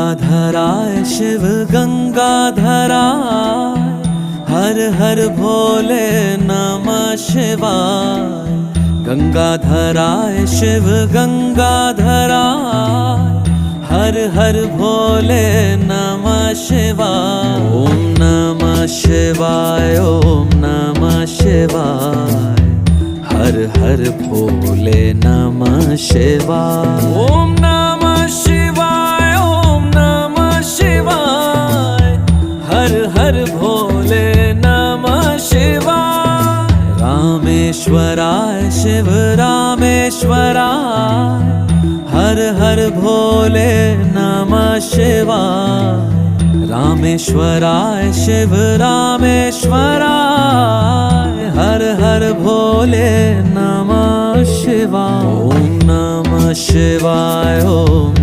गंगाधराय शिव गंगाधराय, हर हर भोले नमः शिवाय। गंगाधराय शिव गंगाधराय, हर हर भोले नमः शिवाय। ओम नमः शिवाय, ओम नमः शिवाय, हर हर भोले नमः शिवाय। ओम नमः शिवाय, ओम नमः शिवाय, हर हर भोले नमः शिवाय। रामेश्वराय शिव रामेश्वराय, हर हर भोले नमः शिवाय। रामेश्वराय शिव रामेश्वराय, हर हर भोले नमः शिवाय। ओम नमः शिवाय, ओम